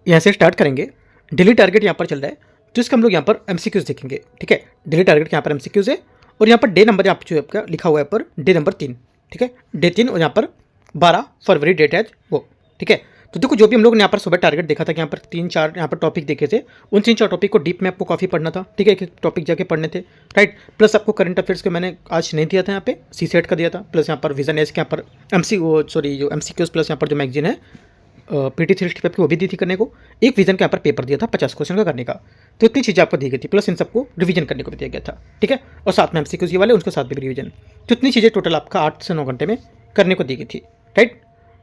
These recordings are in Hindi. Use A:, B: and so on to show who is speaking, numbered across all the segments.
A: यहाँ से स्टार्ट करेंगे। डेली टारगेट यहाँ पर चल रहा है, तो इसका हम लोग यहाँ पर एमसीक्यूज देखेंगे। ठीक है, डेली टारगेट यहाँ पर एमसीक्यूज है और यहाँ पर डे नंबर यहाँ पर जो आपका लिखा हुआ है पर डे नंबर 3। ठीक है, डे 3 और यहाँ पर 12 फरवरी डेट है वो। ठीक है, तो देखो जो भी हम लोग ने यहाँ पर सुबह टारगेट देखा था कि यहाँ पर 3-4 यहाँ पर टॉपिक देखे थे, उन 3-4 टॉपिक को डीप में आपको काफ़ी पढ़ना था। ठीक है, एक टॉपिक जाके पढ़ने थे, राइट। प्लस आपको करंट अफेयर्स के मैंने आज नहीं दिया था, यहाँ पे सी सेट का दिया था। प्लस यहाँ पर विजन एस के यहाँ पर जो एमसीक्यूज प्लस यहाँ पर जो मैगजीन है PT 365 की वो भी दी थी करने को। एक विजन के यहाँ पर पेपर दिया था 50 क्वेश्चन का करने का। तो इतनी चीज़ें आपको दी गई थी, प्लस इन सबको रिवीजन करने को भी दिया गया था। ठीक है, और साथ में एमसीक्यूज ये वाले उनके साथ भी रिवीजन। तो इतनी चीज़ें टोटल आपका 8 से 9 घंटे में करने को दी गई थी, राइट।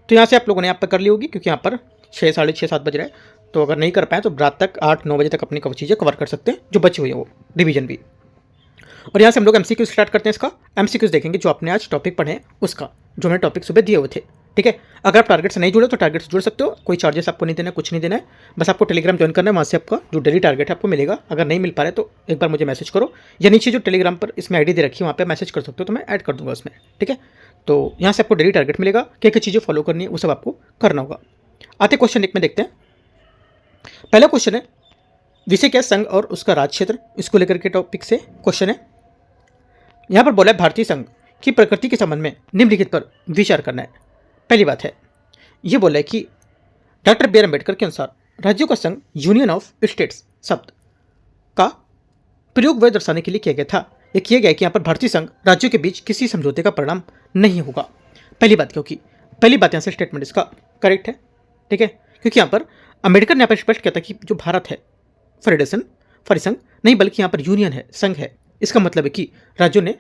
A: तो यहाँ से आप लोगों ने यहाँ पर कर ली होगी, क्योंकि यहाँ पर 6, साढ़े 6, 7 बज रहा है। तो अगर नहीं कर पाए तो रात तक 8-9 बजे तक अपनी चीज़ें कवर कर सकते हैं जो बची हुई है वो रिवीजन भी। और यहाँ से हम लोग एमसीक्यूज स्टार्ट करते हैं। इसका एमसीक्यूज देखेंगे जो आपने आज टॉपिक पढ़े हैं उसका, जो मैंने टॉपिक सुबह दिए हुए थे। ठीक है, अगर आप टारगेट से नहीं जुड़े तो टारगेट से जुड़ सकते हो, कोई चार्जेस आपको नहीं देना है, कुछ नहीं देना है। बस आपको टेलीग्राम ज्वाइन करना है, वहाँ से आपका जो डेली टारगेट है आपको मिलेगा। अगर नहीं मिल पा रहा है तो एक बार मुझे मैसेज करो, या नीचे जो टेलीग्राम पर इसमें आईडी दे रखी है वहाँ पे मैसेज कर सकते हो, तो मैं ऐड कर दूँगा उसमें। ठीक है, तो यहाँ से आपको डेली टारगेट मिलेगा, क्या क्या चीज़ें फॉलो करनी है वो सब आपको करना होगा। आते क्वेश्चन एक में देखते हैं। पहला क्वेश्चन है विषय क्या संघ और उसका राज क्षेत्र, इसको लेकर के टॉपिक से क्वेश्चन है। यहाँ पर बोला है भारतीय संघ की प्रकृति के संबंध में निम्नलिखित पर विचार करना है। पहली बात है ये बोला है कि डॉक्टर बी आर अम्बेडकर के अनुसार राज्यों का संघ यूनियन ऑफ स्टेट्स शब्द का प्रयोग वह दर्शाने के लिए किया गया था। यह किया गया कि यहाँ पर भारतीय संघ राज्यों के बीच किसी समझौते का परिणाम नहीं होगा। पहली बात, क्योंकि पहली बात यहाँ से स्टेटमेंट इसका करेक्ट है। ठीक है, क्योंकि यहाँ पर अम्बेडकर ने यहाँ पर स्पष्ट किया था कि जो भारत है फेडरेशन परिसंघ नहीं बल्कि यहाँ पर यूनियन है, संघ है। इसका मतलब है कि राज्यों ने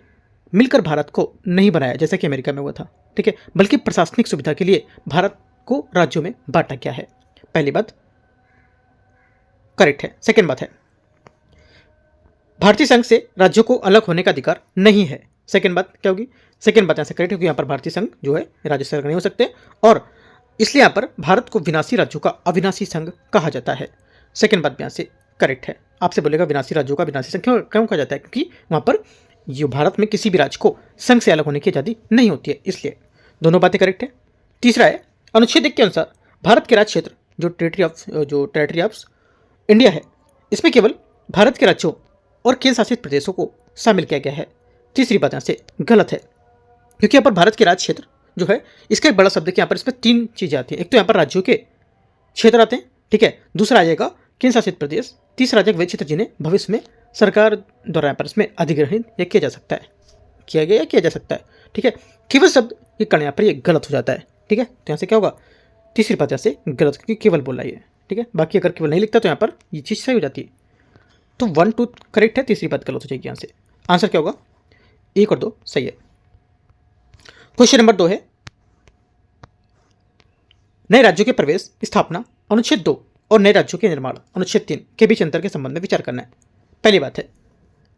A: मिलकर भारत को नहीं बनाया जैसा कि अमेरिका में हुआ था। ठीक है, बल्कि प्रशासनिक सुविधा के लिए भारत को राज्यों में बांटा गया है। पहली बात करेक्ट है। सेकेंड बात है भारतीय संघ से राज्यों को अलग होने का अधिकार नहीं है। सेकेंड बात क्या होगी? सेकेंड बात यहाँ से करेक्ट है, क्योंकि यहाँ पर भारतीय संघ जो है राज्य से अलग नहीं हो सकते, और इसलिए यहाँ पर भारत को विनाशी राज्यों का अविनाशी संघ कहा जाता है। सेकेंड बात यहाँ से करेक्ट है। आपसे बोलेगा विनाशी राज्यों का विनाशी संघ क्यों कहा जाता है? क्योंकि वहाँ पर जो भारत में किसी भी राज्य को संघ से अलग होने की आज़ादी नहीं होती है, इसलिए दोनों बातें करेक्ट है। तीसरा है अनुच्छेद 1 के अनुसार भारत के राज्य क्षेत्र जो टेरिटरी ऑफ इंडिया है, इसमें केवल भारत के राज्यों और केंद्र शासित प्रदेशों को शामिल किया गया है। तीसरी बात यहाँ से गलत है, क्योंकि यहाँ पर भारत के राज्य क्षेत्र जो है इसका एक बड़ा शब्द है कि यहाँ पर इसमें 3 चीज़ें आती हैं। एक तो यहाँ पर राज्यों के क्षेत्र आते हैं, ठीक है, दूसरा आ जाएगा केंद्र शासित प्रदेश, तीसरा आ जाएगा वे क्षेत्र जिन्हें भविष्य में सरकार द्वारा यहाँ पर इसमें अधिग्रहित या किया जा सकता है, किया गया या किया जा सकता है। ठीक है, केवल शब्द ये करने यहाँ पर ये गलत हो जाता है। ठीक है, तो यहाँ से क्या होगा? तीसरी बात यहाँ से गलत, क्योंकि केवल बोला है। ठीक है, बाकी अगर केवल नहीं लिखता तो यहाँ पर ये चीज़ सही हो जाती है। तो 1, 2 करेक्ट है, तीसरी बात गलत हो जाएगी। यहाँ से आंसर क्या होगा? 1 और 2 सही है। क्वेश्चन नंबर 2 है नए राज्यों के प्रवेश स्थापना अनुच्छेद 2 और नए राज्यों के निर्माण अनुच्छेद 3 के बीच अंतर के संबंध में विचार करना है। पहली बात है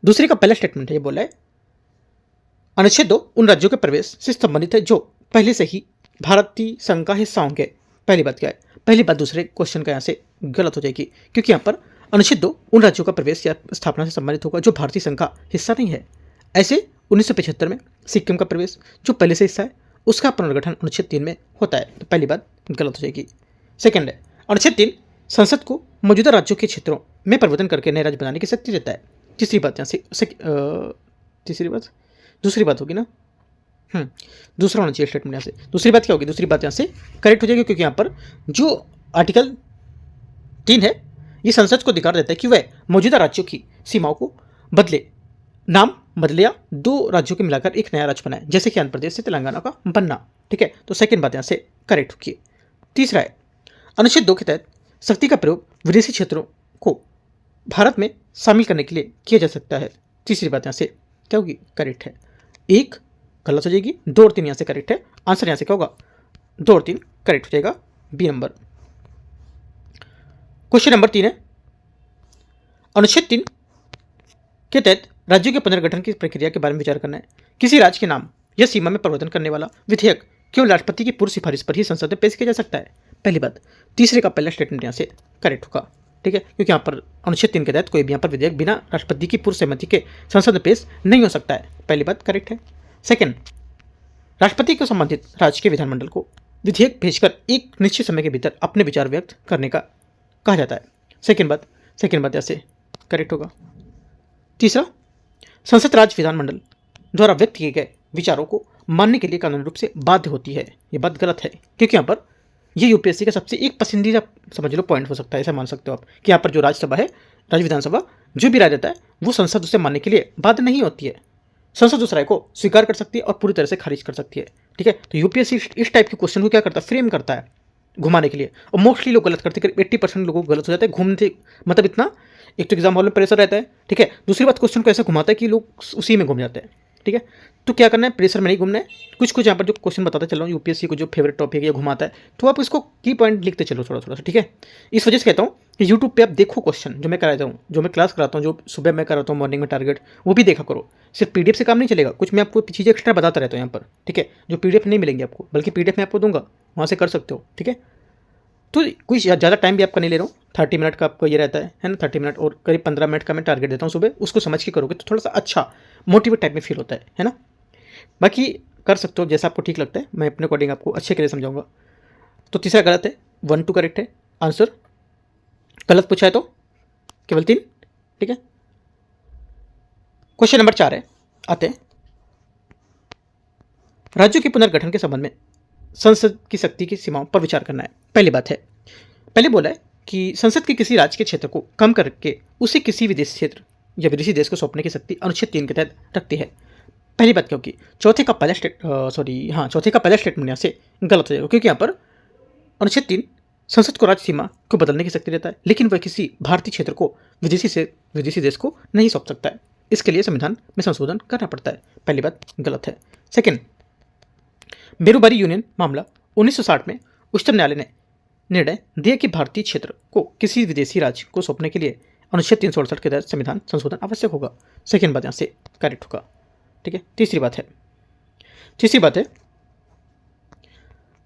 A: दूसरे का पहला स्टेटमेंट है, ये बोला है अनुच्छेद 2 उन राज्यों के प्रवेश से संबंधित है जो पहले से ही भारतीय संघ का हिस्सा होंगे। पहली बात क्या है? पहली बात दूसरे क्वेश्चन का यहाँ से गलत हो जाएगी, क्योंकि यहाँ पर अनुच्छेद 2 उन राज्यों का प्रवेश या स्थापना से संबंधित होगा जो भारतीय संघ का हिस्सा नहीं है। ऐसे 1975 में सिक्किम का प्रवेश जो पहले से हिस्सा है उसका पुनर्गठन अनुच्छेद 3 में होता है। तो पहली बात गलत हो जाएगी। सेकेंड है अनुच्छेद 3 संसद को मौजूदा राज्यों के क्षेत्रों में परिवर्तन करके नए राज्य बनाने की शक्ति देता है। तीसरी बात यहाँ से तीसरी बात दूसरी बात होगी ना, दूसरा होना चाहिए स्टेटमेंट यहाँ से। दूसरी बात क्या होगी? दूसरी बात यहाँ से करेक्ट हो जाएगी, क्योंकि यहाँ पर जो आर्टिकल 3 है ये संसद को अधिकार देता है कि वह मौजूदा राज्यों की सीमाओं को बदले, नाम बदले या 2 राज्यों के मिलाकर एक नया राज्य बनाए, जैसे कि आंध्र प्रदेश से तेलंगाना का बनना। ठीक है, तो सेकेंड बात यहाँ से करेक्ट होगी। तीसरा है अनुच्छेद 2 के तहत शक्ति का प्रयोग विदेशी क्षेत्रों को भारत में शामिल करने के लिए किया जा सकता है। तीसरी बात यहाँ से क्या होगी? करेक्ट है। 1 गलत हो जाएगी, 2 और 3 यहाँ से करेक्ट है। आंसर यहाँ से क्या होगा? 2 और 3 करेक्ट हो जाएगा, बी नंबर। क्वेश्चन नंबर 3 है अनुच्छेद 3 के तहत राज्यों के पुनर्गठन की प्रक्रिया के बारे में विचार करना है। किसी राज्य के नाम या सीमा में परिवर्तन करने वाला विधेयक केवल राष्ट्रपति की पूर्व सिफारिश पर ही संसद में पेश किया जा सकता है। पहली बात तीसरे का पहला स्टेटमेंट यहाँ से करेक्ट होगा। ठीक है, क्योंकि यहाँ पर अनुच्छेद 3 के तहत कोई भी यहाँ पर विधेयक बिना राष्ट्रपति की पूर्व सहमति के संसद में पेश नहीं हो सकता है। पहली बात करेक्ट है। सेकेंड, राष्ट्रपति को संबंधित राज्य के विधानमंडल को विधेयक भेजकर एक निश्चित समय के भीतर अपने विचार व्यक्त करने का कहा जाता है। सेकेंड बात यहाँ से करेक्ट होगा। तीसरा, संसद राज्य विधानमंडल द्वारा व्यक्त किए गए विचारों को मानने के लिए कानूनी रूप से बाध्य होती है। ये बात गलत है, क्योंकि यहाँ पर ये यूपीएससी का सबसे एक पसंदीदा समझ लो पॉइंट हो सकता है। ऐसा मान सकते हो आप कि यहाँ पर जो राज्यसभा है, राज्य विधानसभा जो भी राय देता है वो संसद उसे मानने के लिए बाध्य नहीं होती है। संसद उस राय को स्वीकार कर सकती है और पूरी तरह से खारिज कर सकती है। ठीक है, तो यूपीएससी इस टाइप के क्वेश्चन को क्या करता है, फ्रेम करता है घुमाने के लिए। और मोस्टली लोग गलत करते हैं, करीब 80% लोगों को गलत हो जाता है घूमते, मतलब इतना एक तो एग्जाम हॉल में प्रेशर रहता है। ठीक है, दूसरी बात क्वेश्चन को ऐसा घुमाता है कि लोग उसी में घूम जाते हैं। ठीक है, तो क्या करना है, प्रेशर में नहीं घूमना है। कुछ यहाँ पर जो क्वेश्चन बताते चल रहा हूँ, यूपीएससी को जो फेवरेट टॉपिक है घुमाता है, तो आप इसको की पॉइंट लिखते चलो थोड़ा थोड़ा सा। ठीक है, इस वजह से कहता हूँ कि यूट्यूब पे आप देखो क्वेश्चन जो मैं कराता हूँ, जो मैं क्लास कराता हूँ, जो सुबह मैं कराता हूँ मॉर्निंग में टारगेट, वो भी देखा करो। सिर्फ पीडीएफ से काम नहीं चलेगा, कुछ मैं आपको चीज़ें एक्स्ट्रा बताता रहता हूँ यहाँ पर। ठीक है, जो पीडीएफ नहीं मिलेंगे आपको, बल्कि पीडीएफ मैं आपको दूंगा, वहाँ से कर सकते हो। ठीक है, तो कोई ज़्यादा टाइम भी आपका नहीं ले रहा हूँ, 30 मिनट का आपको ये रहता है ना, 30 मिनट और करीब 15 मिनट का मैं टारगेट देता हूँ सुबह। उसको समझ के करोगे तो थोड़ा सा अच्छा मोटिवेट टाइप में फील होता है ना। बाकी कर सकते हो जैसा आपको ठीक लगता है, मैं अपने अकॉर्डिंग आपको अच्छे के लिए समझाऊंगा। तो तीसरा गलत है, 1 2 करेक्ट है आंसर। गलत पूछा है तो केवल 3। ठीक है, क्वेश्चन नंबर 4 है, आते हैं। राज्यों के पुनर्गठन के संबंध में संसद की शक्ति की सीमाओं पर विचार करना है। पहली बात है, पहले बोला है कि संसद के किसी राज्य के क्षेत्र को कम करके उसे किसी विदेशी क्षेत्र या विदेशी देश को सौंपने की शक्ति अनुच्छेद 3 के तहत रखती है। पहली बात, क्योंकि चौथे का पहला स्टेटमेंट यहाँ से गलत हो जाएगा, क्योंकि यहाँ पर अनुच्छेद 3 संसद को राज्य सीमा को बदलने की शक्ति देता है, लेकिन वह किसी भारतीय क्षेत्र को विदेशी देश को नहीं सौंप सकता है। इसके लिए संविधान में संशोधन करना पड़ता है। पहली बात गलत है। सेकेंड, बेरोबारी यूनियन मामला 1960 में उच्चतम न्यायालय ने निर्णय दिया कि भारतीय क्षेत्र को किसी विदेशी राज्य को सौंपने के लिए अनुच्छेद 368 के तहत संविधान संशोधन आवश्यक होगा। सेकेंड बात यहाँ से करेक्ट होगा। ठीक है, तीसरी बात है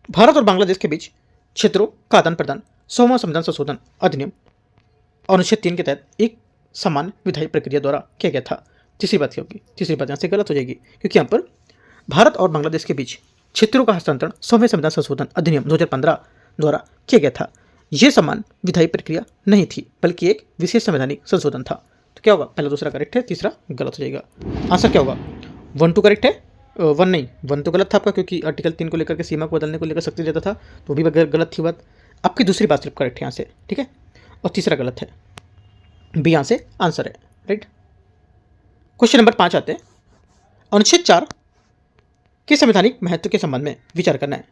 A: भारत और बांग्लादेश के बीच क्षेत्रों का आदान प्रदान 100वां संविधान संशोधन अधिनियम अनुच्छेद 3 के तहत एक समान विधायी प्रक्रिया द्वारा किया गया था। तीसरी बात क्या होगी, तीसरी बात यहाँ से गलत हो जाएगी, क्योंकि यहाँ पर भारत और बांग्लादेश के बीच क्षेत्रों का हस्तांतरण 100वें संविधान संशोधन अधिनियम 2015 द्वारा किया गया था। यह समान विधायी प्रक्रिया नहीं थी, बल्कि एक विशेष संवैधानिक संशोधन था। तो क्या होगा, पहला दूसरा करेक्ट है, तीसरा गलत हो जाएगा। आंसर क्या होगा, 1 2 करेक्ट है, 1 नहीं, 1 तो गलत था आपका, क्योंकि आर्टिकल 3 को लेकर के सीमा को बदलने को लेकर शक्ति देता था, तो भी गलत थी बात। आपकी दूसरी बात सिर्फ करेक्ट है यहाँ से। ठीक है, और तीसरा गलत है, बी यहाँ से आंसर है। राइट, क्वेश्चन नंबर 5 आते हैं। अनुच्छेद 4 के संवैधानिक महत्व के संबंध में विचार करना है।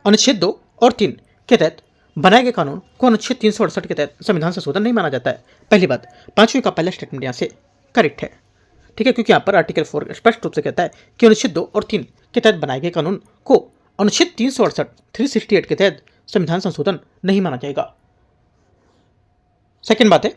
A: अनुच्छेद 2 और 3 के तहत बनाए गए कानून को अनुच्छेद 368 के तहत संविधान संशोधन नहीं माना जाता है। पहली बात, 5वीं का पहला स्टेटमेंट यहाँ से करेक्ट है। ठीक है, क्योंकि यहाँ पर आर्टिकल 4 स्पष्ट रूप से कहता है कि अनुच्छेद 2 और 3 के तहत बनाए गए कानून को अनुच्छेद 368 के तहत संविधान संशोधन नहीं माना जाएगा। सेकेंड बात है,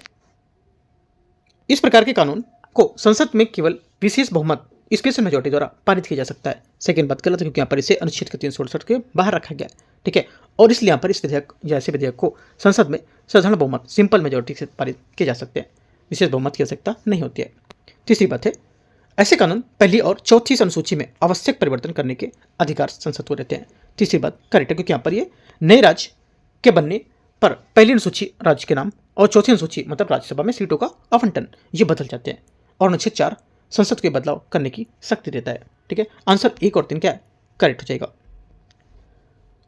A: इस प्रकार के कानून को संसद में केवल विशेष बहुमत स्पेशल मेजोरिटी द्वारा पारित किया जा सकता है। सेकेंड बात गलत है, क्योंकि यहाँ पर इसे अनुच्छेद के 368 के बाहर रखा गया है। ठीक है, और इसलिए यहाँ पर इस विधेयक या ऐसे विधेयक को संसद में साधारण बहुमत सिंपल मेजोरिटी से पारित किए जा सकते हैं, विशेष बहुमत की आवश्यकता नहीं होती है। तीसरी बात है, ऐसे कानून पहली और चौथी अनुसूची में आवश्यक परिवर्तन करने के अधिकार संसद को रहते हैं। तीसरी बात करेक्ट है, क्योंकि यहाँ पर ये नए राज्य के बनने पर पहली अनुसूची राज्य के नाम और चौथी अनुसूची मतलब राज्यसभा में सीटों का आवंटन ये बदल जाते हैं, और अनुच्छेद 4 संसद को बदलाव करने की शक्ति देता है। ठीक है, आंसर 1 और 3 क्या है, करेक्ट हो जाएगा।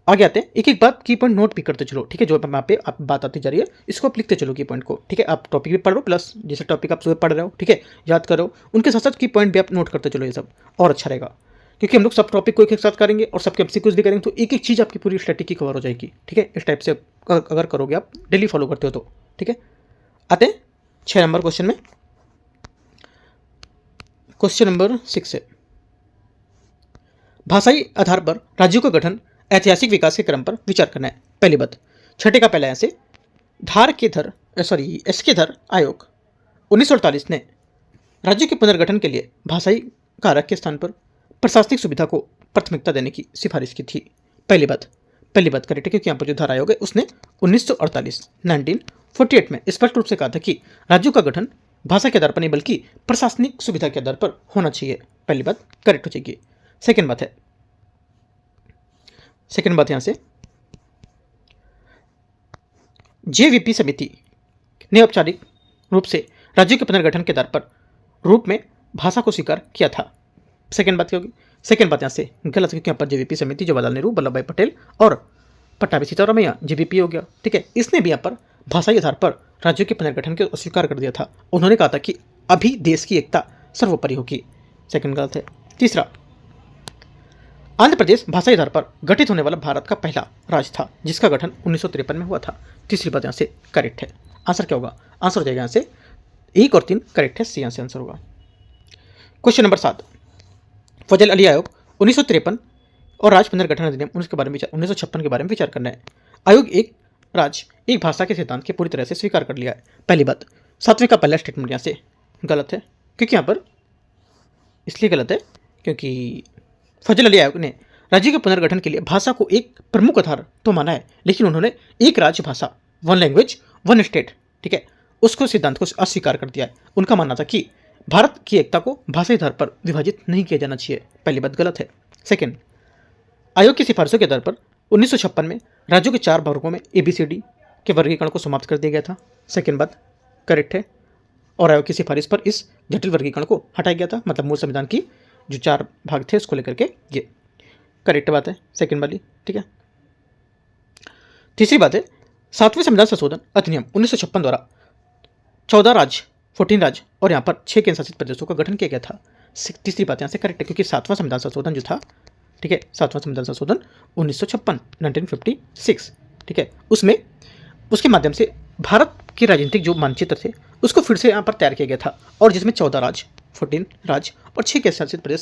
A: आगे आते हैं, एक एक बात की पॉइंट नोट भी करते चलो। ठीक है, जो वहाँ पे आप बात आती जा रही है इसको आप लिखते चलो की पॉइंट को। ठीक है, आप टॉपिक भी पढ़ लो, प्लस जैसे टॉपिक आप सुबह पढ़ रहे हो, ठीक है, याद करो, उनके साथ साथ की पॉइंट भी आप नोट करते चलो, ये सब और अच्छा रहेगा, क्योंकि हम लोग सब टॉपिक को एक साथ करेंगे और सबके एमसीक्यूज भी करेंगे, तो एक एक चीज़ आपकी पूरी स्टैटिक की कवर हो जाएगी। ठीक है, इस टाइप से अगर करोगे आप डेली फॉलो करते हो तो। ठीक है, आते हैं 6 नंबर क्वेश्चन में। क्वेश्चन नंबर 6 है, भाषाई आधार पर राज्यों का गठन ऐतिहासिक विकास के क्रम पर विचार करना है। पहली बात, छठे का पहला ऐसे एसके-धर आयोग 1948 ने राज्यों के पुनर्गठन के लिए भाषाई कारक के स्थान पर प्रशासनिक सुविधा को प्राथमिकता देने की सिफारिश की थी। पहली बात करेक्ट है, क्योंकि यहाँ पर जो धारा आयोग है उसने 1948 में स्पष्ट रूप से कहा था कि राज्यों का गठन भाषा के आधार पर नहीं बल्कि प्रशासनिक सुविधा के आधार पर होना चाहिए। पहली बात करेक्ट हो जाएगी। सेकेंड बात यहाँ से जेवीपी समिति ने औपचारिक रूप से राज्यों के पुनर्गठन के आधार पर रूप में भाषा को स्वीकार किया था। सेकेंड बात क्या होगी? सेकेंड बात यहाँ से गलत, क्योंकि यहाँ पर जेवीपी समिति जवाहरलाल नेहरू, वल्लभ भाई पटेल और पट्टाभी सीतारामैया जेवीपी हो गया। ठीक है, इसने भी यहाँ पर भाषाई आधार पर राज्यों के पुनर्गठन को अस्वीकार कर दिया था। उन्होंने कहा था कि अभी देश की एकता सर्वोपरि होगी। सेकंड गलत है। तीसरा, आंध्र प्रदेश भाषाई आधार पर गठित होने वाला भारत का पहला राज्य था, जिसका गठन 1953 में हुआ था। तीसरी बात यहाँ से करेक्ट है। आंसर क्या होगा? आंसर हो जाएगा यहाँ से 1 और 3 करेक्ट है, सी यहाँ से आंसर होगा। क्वेश्चन नंबर 7, फजल अली आयोग 1953 और राज्य पुनर्गठन अधिनियम उसके बारे में 1956 के बारे में विचार करना है। आयोग एक राज्य एक भाषा के सिद्धांत के पूरी तरह से स्वीकार कर लिया है। पहली बात, 7वें का पहला स्टेटमेंट यहाँ से गलत है, क्योंकि यहाँ पर इसलिए गलत है क्योंकि फजल अली आयोग ने राज्य के पुनर्गठन के लिए भाषा को एक प्रमुख आधार तो माना है, लेकिन उन्होंने एक राज्य भाषा, वन लैंग्वेज वन स्टेट, ठीक है, उसको सिद्धांत को अस्वीकार कर दिया है। उनका मानना था कि भारत की एकता को भाषाई आधार पर विभाजित नहीं किया जाना चाहिए। पहली बात गलत है। सेकेंड, आयोग की सिफारिशों के आधार पर 1956 में राज्यों के 4 वर्गों में ABCD के वर्गीकरण को समाप्त कर दिया गया था। सेकेंड बात करेक्ट है, और आयोग की सिफारिश पर इस जटिल वर्गीकरण को हटाया गया था, मतलब मूल संविधान की जो 4 भाग थे उसको लेकर के ये करेक्ट बात है, सेकेंड वाली। ठीक है, तीसरी बात है, 7वें संविधान संशोधन अधिनियम 1956 द्वारा 14 राज्य और यहाँ पर 6 केंद्र शासित प्रदेशों का गठन किया गया था। तीसरी बात यहाँ से करेक्ट है, क्योंकि 7वां संविधान संशोधन जो था, ठीक है, 7वां संविधान संशोधन 1956 ठीक है, उसमें उसके माध्यम से भारत के राजनीतिक जो मानचित्र थे उसको फिर से यहाँ पर तैयार किया गया था, और जिसमें 14 राज्य और 6 केंद्र शासित प्रदेश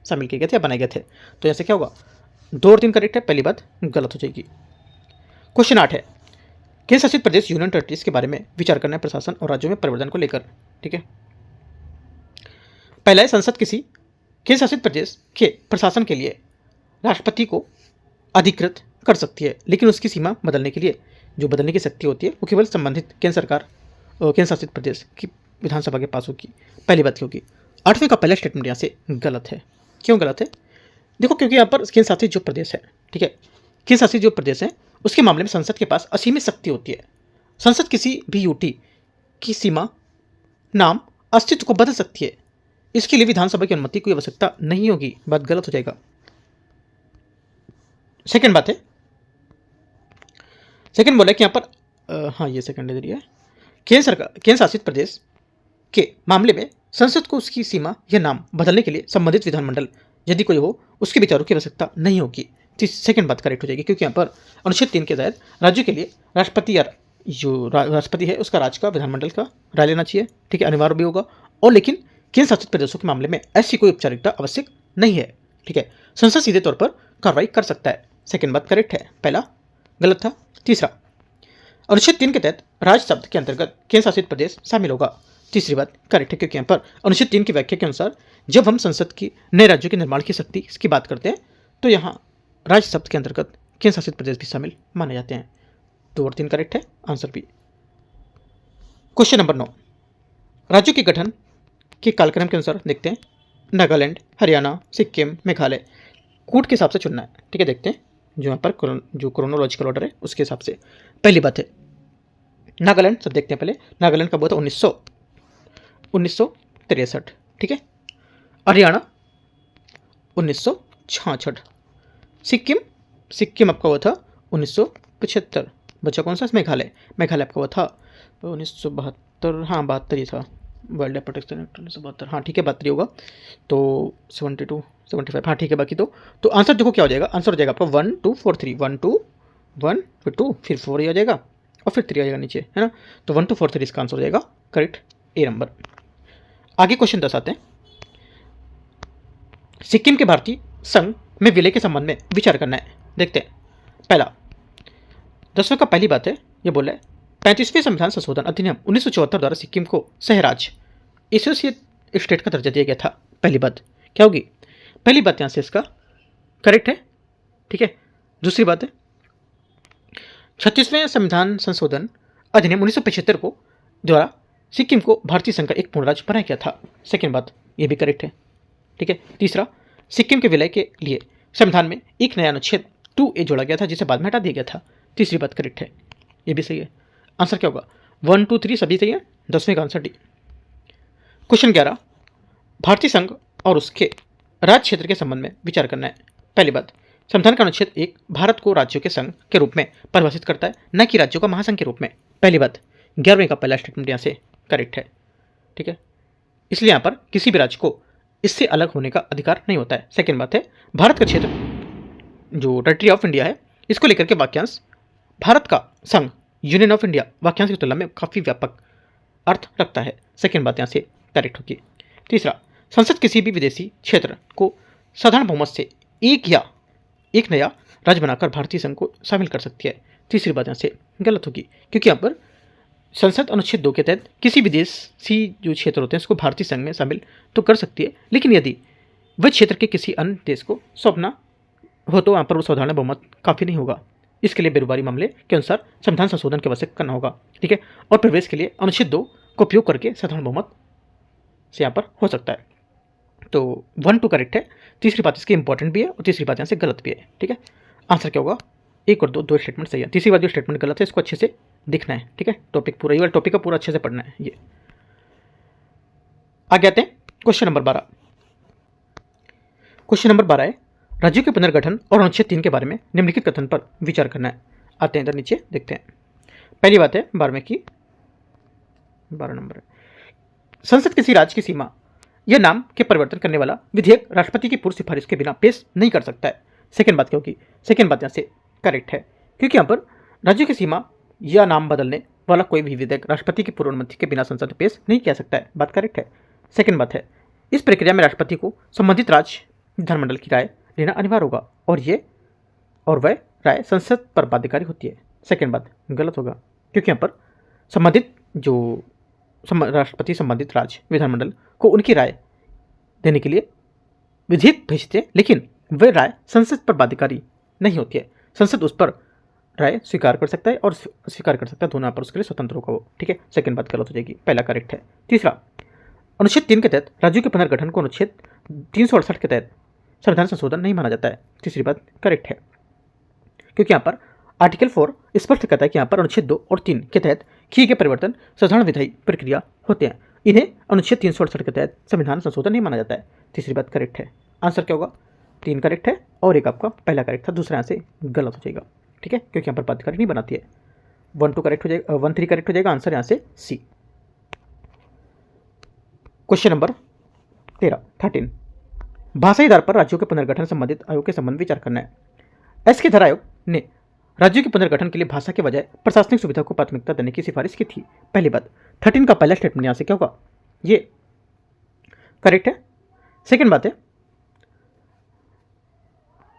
A: शामिल किए गए थे या बनाए गए थे। तो ऐसे क्या होगा? 2 और 3 करेक्ट है, पहली बात गलत हो जाएगी। क्वेश्चन 8 है, केंद्र शासित प्रदेश यूनियन टेरिटरीज के बारे में विचार करना है प्रशासन और राज्यों में परिवर्तन को लेकर। ठीक है, पहला है, संसद किसी केंद्र शासित प्रदेश के प्रशासन के लिए राष्ट्रपति को अधिकृत कर सकती है, लेकिन उसकी सीमा बदलने के लिए जो बदलने की शक्ति होती है वो केवल संबंधित केंद्र शासित प्रदेश की विधानसभा के पास होगी। पहली बात होगी। 8वें का पहला स्टेटमेंट यहाँ से गलत है। क्यों गलत है? देखो, क्योंकि यहाँ पर केंद्र शासित जो प्रदेश है, ठीक है, केंद्र शासित जो प्रदेश है उसके मामले में संसद के पास असीमित शक्ति होती है। संसद किसी भी यूटी की सीमा, नाम, अस्तित्व को बदल सकती है। इसके लिए विधानसभा की अनुमति की आवश्यकता नहीं होगी। बात गलत हो जाएगा। सेकंड बात है, सेकंड बोला कि यहाँ पर हाँ ये सेकंड दे रही है, केंद्र शासित प्रदेश के मामले में संसद को उसकी सीमा या नाम बदलने के लिए संबंधित विधानमंडल यदि कोई हो उसके विचारों की आवश्यकता नहीं होगी। सेकंड बात करेक्ट हो जाएगी, क्योंकि यहाँ पर अनुच्छेद 3 के तहत राज्यों के लिए राष्ट्रपति या जो राष्ट्रपति है उसका राज्य का विधानमंडल का राय लेना चाहिए। ठीक है, अनिवार्य भी होगा, और लेकिन केंद्र शासित प्रदेशों के मामले में ऐसी कोई औपचारिकता आवश्यक नहीं है। ठीक है, संसद सीधे तौर पर कार्रवाई कर सकता है। सेकंड बात करेक्ट है, पहला गलत था। तीसरा, अनुच्छेद 3 के तहत राज्य शब्द के अंतर्गत केंद्र शासित प्रदेश शामिल होगा। तीसरी बात करेक्ट है, क्योंकि यहाँ पर अनुच्छेद 3 की व्याख्या के अनुसार जब हम संसद की नए राज्यों के निर्माण की शक्ति की बात करते हैं तो यहाँ राज्य शब्द के अंतर्गत केंद्र शासित प्रदेश भी शामिल माने जाते हैं। 2 और 3 करेक्ट है, आंसर बी। क्वेश्चन नंबर 9, राज्यों के गठन के कालक्रम के अनुसार देखते हैं। नागालैंड, हरियाणा, सिक्किम, मेघालय, कूट के हिसाब से चुनना है। ठीक है, देखते हैं जो यहाँ पर जो क्रोनोलॉजिकल ऑर्डर है उसके हिसाब से। पहली बात है नागालैंड, सब देखते हैं पहले। नागालैंड कब हुआ था? 1963। ठीक है, हरियाणा 1966। सिक्किम आपका हुआ था 1975। बच्चा कौन सा? मेघालय आपका हुआ था 1972। हाँ 72 ही था, वाइल्ड प्रोटेक्शन एक्ट 1972। हाँ ठीक है, 72 होगा, तो 72 75। हाँ ठीक है, बाकी तो आंसर देखो क्या हो जाएगा। आंसर हो जाएगा आपका 1 2 4 3, 1 2 1 फिर 2 फिर 4 आ जाएगा और फिर 3 आ जाएगा नीचे, है ना। तो 1 2 4 3 इसका आंसर हो जाएगा करेक्ट, ए नंबर। आगे क्वेश्चन 10 आते हैं। सिक्किम के भारतीय संघ में विलय के संबंध में विचार करना है। देखते हैं। पहला 10वें का पहली बात है, ये बोला है 35वें संविधान संशोधन अधिनियम 1974 द्वारा सिक्किम को सहराज्य एसोसिएट स्टेट का दर्जा दिया गया था। पहली बात क्या होगी? पहली बात यहाँ से इसका करेक्ट है। ठीक है, दूसरी बात है 36वें संविधान संशोधन अधिनियम 1975 को द्वारा सिक्किम को भारतीय संघ का एक पूर्ण राज्य बनाया गया था। सेकेंड बात ये भी करेक्ट है। ठीक है, तीसरा सिक्किम के विलय के लिए संविधान में एक नया अनुच्छेद 2A जोड़ा गया था जिसे बाद में हटा दिया गया था। तीसरी बात करेक्ट है, ये भी सही है। आंसर क्या होगा? 1 2 3 सभी सही है, 10वें का आंसर डी। क्वेश्चन 11, भारतीय संघ और उसके राज्य क्षेत्र के संबंध में विचार करना है। पहली बात, संविधान का अनुच्छेद 1 भारत को राज्यों के संघ के रूप में परिभाषित करता है, न कि राज्यों का महासंघ के रूप में। पहली बात, 11वें का पहला स्टेटमेंट यहाँ से करेक्ट है, ठीक है। इसलिए यहाँ पर किसी भी राज्य को इससे अलग होने का अधिकार नहीं होता है। सेकेंड बात है, भारत का क्षेत्र जो टेरिटरी ऑफ इंडिया है, इसको लेकर के वाक्यांश भारत का संघ यूनियन ऑफ इंडिया वाक्यांश की तुलना में काफ़ी व्यापक अर्थ रखता है। सेकेंड बात यहाँ से करेक्ट होगी। तीसरा, संसद किसी भी विदेशी क्षेत्र को साधारण बहुमत से एक नया राज्य बनाकर भारतीय संघ को शामिल कर सकती है। तीसरी बात यहाँ से गलत होगी, क्योंकि यहाँ पर संसद अनुच्छेद 2 के तहत किसी विदेशी जो क्षेत्र होते हैं उसको भारतीय संघ में शामिल तो कर सकती है, लेकिन यदि वह क्षेत्र के किसी अन्य देश को सौंपना हो तो वहाँ पर वो साधारण बहुमत काफ़ी नहीं होगा। इसके लिए बेरोजगारी मामले के अनुसार संविधान संशोधन के आवश्यक करना होगा, ठीक है। और प्रवेश के लिए अनुच्छेद 2 का उपयोग करके साधारण बहुमत से यहाँ पर हो सकता है। तो 1 2 करेक्ट है। तीसरी बात इसकी इंपॉर्टेंट भी है और तीसरी बात यहाँ से गलत भी है, ठीक है। आंसर क्या होगा? 1 और 2 दो स्टेटमेंट सही है। तीसरी बात जो स्टेटमेंट गलत है इसको अच्छे से दिखना है, ठीक है। टॉपिक पूरा, ये वाला टॉपिक का पूरा अच्छे से पढ़ना है। ये आगे आते हैं क्वेश्चन नंबर 12। क्वेश्चन नंबर 12 है, राज्यों के पुनर्गठन और अनुच्छेद 3 के बारे में निम्नलिखित कथन पर विचार करना है। आते हैं इधर नीचे देखते हैं। पहली बात है 12वें की, 12 नंबर है, संसद किसी राज्य की सीमा या नाम के परिवर्तन करने वाला विधेयक राष्ट्रपति की पूर्व सिफारिश के बिना पेश नहीं कर सकता है। सेकेंड बात क्या होगी? सेकेंड बात यहाँ से करेक्ट है, क्योंकि यहाँ पर राज्यों की सीमा या नाम बदलने वाला कोई भी विधेयक राष्ट्रपति की पूर्व अनुमति के बिना संसद में पेश नहीं किया सकता है। बात करेक्ट है। सेकेंड बात है, इस प्रक्रिया में राष्ट्रपति को संबंधित राज्य विधानमंडल की राय लेना अनिवार्य होगा और वह राय संसद पर बाध्यकारी होती है। सेकेंड बात गलत होगा, क्योंकि यहाँ पर संबंधित जो राष्ट्रपति संबंधित राज्य विधानमंडल को उनकी राय देने के लिए विधेयक भेजते हैं, लेकिन वह राय संसद पर बाध्यकारी नहीं होती है। संसद उस पर राय स्वीकार कर सकता है और स्वीकार कर सकता है, दोनों पर उसके लिए स्वतंत्र होगा वो, ठीक है। सेकेंड बात गलत हो जाएगी, पहला करेक्ट है। तीसरा, अनुच्छेद 3 के तहत राज्यों के पुनर्गठन को अनुच्छेद 368 के तहत संविधान संशोधन नहीं माना जाता है। तीसरी बात करेक्ट है, क्योंकि यहाँ पर आर्टिकल 4 स्पष्ट करता है कि यहाँ पर अनुच्छेद 2 और 3 के तहत किए गए परिवर्तन साधारण विधायी प्रक्रिया होते हैं, इन्हें अनुच्छेद 368 के तहत संविधान संशोधन नहीं माना जाता है। तीसरी बात करेक्ट है। आंसर क्या होगा? 3 करेक्ट है और एक आपका पहला करेक्ट था, दूसरा यहाँ से गलत हो जाएगा, ठीक है, क्योंकि यहाँ पर बाध्यकारी नहीं बनाती है। 1 2 करेक्ट हो जाएगा, 1 3 करेक्ट हो जाएगा। आंसर यहाँ से सी। क्वेश्चन नंबर 13 भाषाई आधार पर राज्यों के पुनर्गठन संबंधित आयोग के संबंध में विचार करना है। एस के धर आयोग ने राज्यों के पुनर्गठन के लिए भाषा के बजाय प्रशासनिक सुविधा को प्राथमिकता देने की सिफारिश की थी। पहली बात, 13 का पहला स्टेटमेंट यहाँ से क्या होगा? ये करेक्ट है। सेकेंड बात है,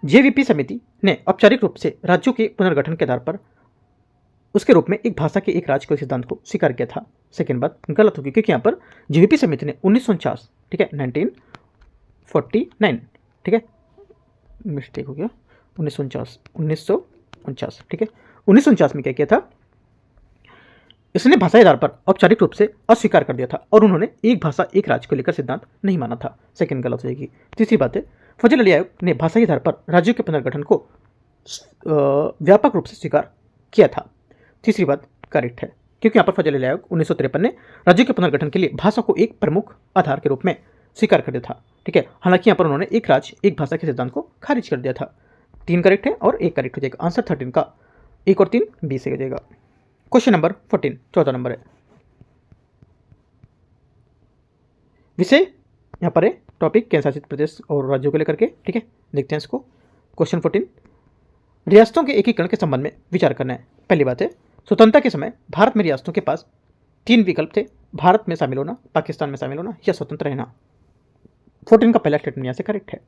A: जेवीपी समिति ने औपचारिक रूप से राज्यों के पुनर्गठन के आधार पर उसके रूप में एक भाषा के एक राज्य के सिद्धांत को स्वीकार किया था। सेकेंड बात गलत होगी, क्योंकि यहाँ पर जेवीपी समिति ने 1949, ठीक है, 1949, ठीक है, मिस्टेक हो गया, 1949, ठीक है, 1949 में क्या किया था? इसने भाषाई आधार पर औपचारिक रूप से अस्वीकार कर दिया था और उन्होंने एक भाषा एक राज्य को लेकर सिद्धांत नहीं माना था। सेकेंड गलत हो जाएगी। तीसरी बात है, फजल अली आयोग ने भाषाई आधार पर राज्यों के पुनर्गठन को व्यापक रूप से स्वीकार किया था। तीसरी बात करेक्ट है, क्योंकि यहाँ पर फजल अली आयोग 1953 ने राज्यों के पुनर्गठन के लिए भाषा को एक प्रमुख आधार के रूप में स्वीकार कर दिया था, ठीक है। हालांकि यहाँ पर उन्होंने एक राज्य एक भाषा के सिद्धांत को खारिज कर दिया था। 3 करेक्ट है और 1 करेक्ट हो जाएगा। आंसर 13 का 1 और 3 बी से हो जाएगा। क्वेश्चन नंबर 14 14 नंबर है, विषय यहाँ पर है टॉपिक केंद्र शासित प्रदेश और राज्यों को लेकर के, ठीक है। देखते हैं इसको। क्वेश्चन 14, रियासतों के एकीकरण के संबंध में विचार करना है। पहली बात है, स्वतंत्रता के समय भारत में रियासतों के पास 3 विकल्प थे, भारत में शामिल होना, पाकिस्तान में शामिल होना या स्वतंत्र रहना। 14 का पहला स्टेटमेंट यहाँ से करेक्ट है।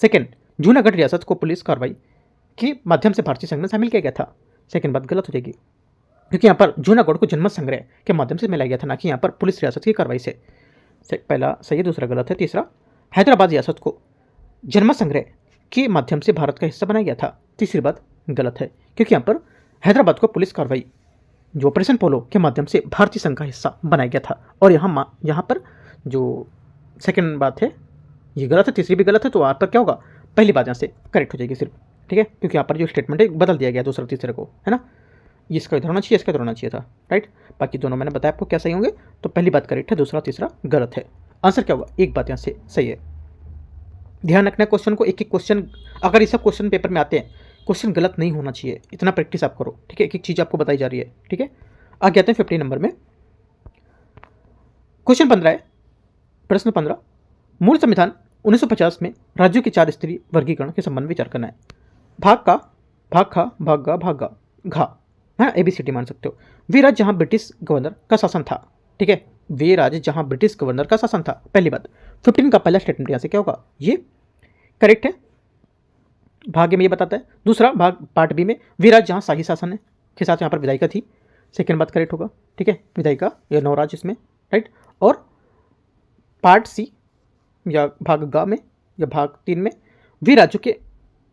A: सेकेंड, जूनागढ़ रियासत को पुलिस कार्रवाई के माध्यम से भारतीय संघ में शामिल किया गया था। सेकेंड बात गलत हो जाएगी, क्योंकि यहाँ पर जूनागढ़ को जनमत संग्रह के माध्यम से मिलाया गया था, ना कि यहाँ पर पुलिस रियासत की कार्रवाई से। पहला सही है, दूसरा गलत है। तीसरा, हैदराबाद रियासत को जनमत संग्रह के माध्यम से भारत का हिस्सा बनाया गया था। तीसरी बात गलत है, क्योंकि यहाँ पर हैदराबाद को पुलिस कार्रवाई जो ऑपरेशन पोलो के माध्यम से भारतीय संघ का हिस्सा बनाया गया था। और यहाँ पर जो सेकेंड बात है ये गलत है, तीसरी भी गलत है, तो यहाँ पर क्या होगा? पहली बात यहाँ से करेक्ट हो जाएगी सिर्फ, ठीक है, क्योंकि यहाँ पर जो स्टेटमेंट है बदल दिया गया दूसरा तीसरे को, है ना। ये इसका इधर होना चाहिए, इसका इधर होना चाहिए था, राइट। बाकी दोनों मैंने बताया आपको क्या सही होंगे। तो पहली बात करेक्ट है, दूसरा तीसरा गलत है। आंसर क्या होगा, एक बात यहाँ से सही है। ध्यान रखना क्वेश्चन को, एक एक क्वेश्चन अगर ये सब क्वेश्चन पेपर में आते हैं, क्वेश्चन गलत नहीं होना चाहिए, इतना प्रैक्टिस आप करो, ठीक है। एक एक चीज़ आपको बताई जा रही है, ठीक है। आगे आते हैं 15 नंबर में। क्वेश्चन 15 है, प्रश्न 15, मूल संविधान 1950 में राज्यों के 4 स्तरीय वर्गीकरण के संबंध में विचार करना है। भाग का, भाग खा, भाग गा, भाग गा, घा, है ABCD मान सकते हो। वे राज्य जहां ब्रिटिश गवर्नर का शासन था, ठीक है, वे राज्य जहां ब्रिटिश गवर्नर का शासन था, पहली बात। 15 का पहला स्टेटमेंट यहां से क्या होगा, ये करेक्ट है, भाग्य में ये बताता है। दूसरा भाग पार्ट बी में, वे राज्य जहां शाही शासन है के साथ यहाँ पर विधायिका थी, सेकेंड बात करेक्ट होगा, ठीक है, विधायिका या 9 राज्य इसमें, राइट। और पार्ट सी या भाग ग में या भाग 3 में, वे राज्यों के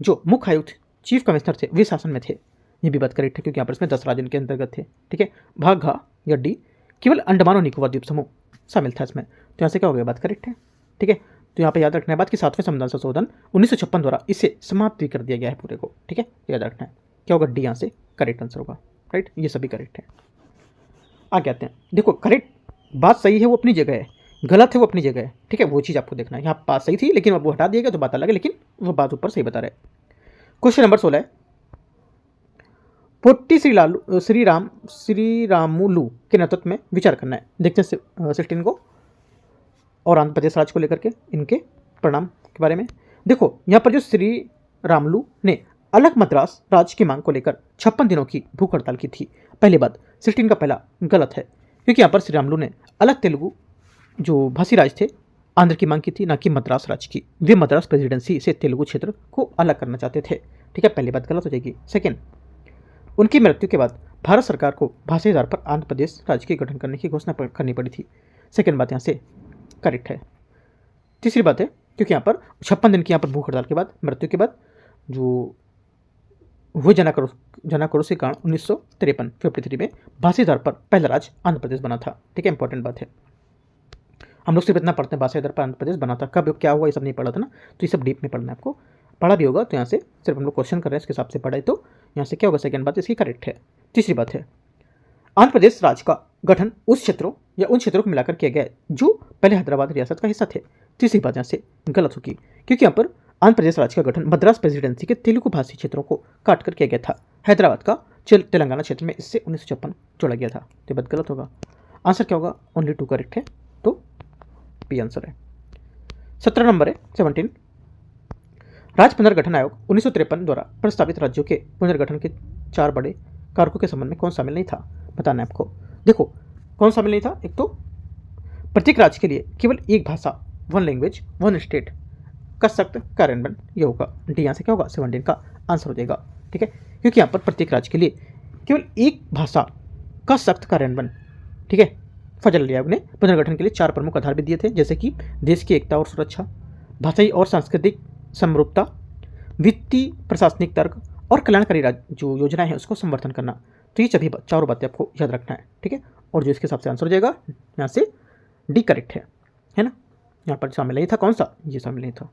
A: जो मुख्य आयुक्त चीफ कमिश्नर थे वे शासन में थे, ये भी बात करेक्ट है क्योंकि यहाँ पर इसमें 10 राज्यों के अंतर्गत थे, ठीक है। भाग घ या डी, केवल अंडमान और निकोबार द्वीप समूह शामिल था इसमें, तो यहाँ से क्या हो गया, बात करेक्ट है, ठीक है। तो यहाँ पे याद रखना है बात कि 7वें संविधान संशोधन 1956 द्वारा इसे समाप्त भी कर दिया गया है पूरे को, ठीक है, याद रखना है। क्या होगा, डी यहाँ से करेक्ट आंसर होगा, राइट, ये सभी करेक्ट है। आगे आते हैं, देखो करेक्ट बात सही है वो अपनी जगह है, गलत है वो अपनी जगह है, ठीक है, वो चीज़ आपको देखना है। यहाँ बात सही थी लेकिन अब वो हटा दिया गया तो बात अलग है, लेकिन वो बात ऊपर सही बता रहे। क्वेश्चन नंबर 16 है, पोट्टी श्री रामुलु के नेतृत्व में विचार करना है। देखते हैं 16 को और आंध्र प्रदेश राज्य को लेकर के इनके परिणाम के बारे में। देखो यहाँ पर जो श्री रामुलु ने अलग मद्रास राज्य की मांग को लेकर 56 दिनों की भूख हड़ताल की थी। पहली बात 16 का पहला गलत है क्योंकि यहाँ पर श्री रामुलु ने अलग तेलुगु जो भाषी राज्य थे आंध्र की मांग की थी, ना कि मद्रास राज्य की। वे मद्रास प्रेसिडेंसी से तेलुगु क्षेत्र को अलग करना चाहते थे, ठीक है, पहली बात गलत हो जाएगी। सेकेंड, उनकी मृत्यु के बाद भारत सरकार को भाषाई आधार पर आंध्र प्रदेश राज्य के गठन करने की घोषणा करनी पड़ी थी। सेकेंड बात यहाँ से करेक्ट है। तीसरी बात है क्योंकि यहाँ पर 56 दिन की यहाँ पर भूख हड़ताल के बाद, मृत्यु के बाद जो हुए जनाक्रोश के कारण 1953 में भाषाई आधार पर पहला राज्य आंध्र प्रदेश बना था, ठीक है, इंपॉर्टेंट बात है। हम लोग सिर्फ इतना पढ़ते हैं भाषाई आधार पर आंध्र प्रदेश बना था, कब क्या हुआ ये सब नहीं पढ़ा था ना, तो ये सब डीप में पढ़ना है आपको, पढ़ा भी होगा। तो यहाँ से सिर्फ हम लोग क्वेश्चन कर रहे हैं इसके हिसाब से पढ़ा है, तो यहाँ से क्या होगा, सेकंड बात इसकी करेक्ट है। तीसरी बात है आंध्र प्रदेश राज्य का गठन उस क्षेत्रों या उन क्षेत्रों को मिलाकर किया गया जो पहले हैदराबाद रियासत का हिस्सा थे। तीसरी बात यहाँ से गलत होगी क्योंकि यहाँ पर आंध्र प्रदेश राज्य का गठन मद्रास प्रेसिडेंसी के तेलुगु भाषी क्षेत्रों को काट कर किया गया था। हैदराबाद का तेलंगाना क्षेत्र में इससे 1956 जोड़ा गया था, तो बात गलत होगा। आंसर क्या होगा, ओनली 2 करेक्ट है, तो बी आंसर है। 17 नंबर है 17, राज्य पुनर्गठन आयोग 1953 द्वारा प्रस्तावित राज्यों के पुनर्गठन के 4 बड़े कारकों के संबंध में कौन शामिल नहीं था, बताना है आपको। देखो कौन शामिल नहीं था, एक तो प्रत्येक राज्य के लिए केवल एक भाषा, 1 लैंग्वेज 1 स्टेट का सख्त कार्यान्वयन, ये होगा डी। यहाँ से क्या होगा, 17 का आंसर हो जाएगा, ठीक है, क्योंकि यहाँ पर प्रत्येक राज्य के लिए केवल एक भाषा का सख्त कार्यान्वयन, ठीक है। फजल अली आयोग ने पुनर्गठन के लिए 4 प्रमुख आधार भी दिए थे, जैसे कि देश की एकता और सुरक्षा, भाषाई और सांस्कृतिक समरूपता, वित्तीय प्रशासनिक तर्क और कल्याणकारी जो योजनाएं हैं उसको समर्थन करना। तो ये सभी 4 बातें आपको याद रखना है, ठीक है। और जो इसके हिसाब से आंसर हो जाएगा यहाँ से डी करेक्ट है ना। यहाँ पर शामिल नहीं था, कौन सा, ये शामिल नहीं था,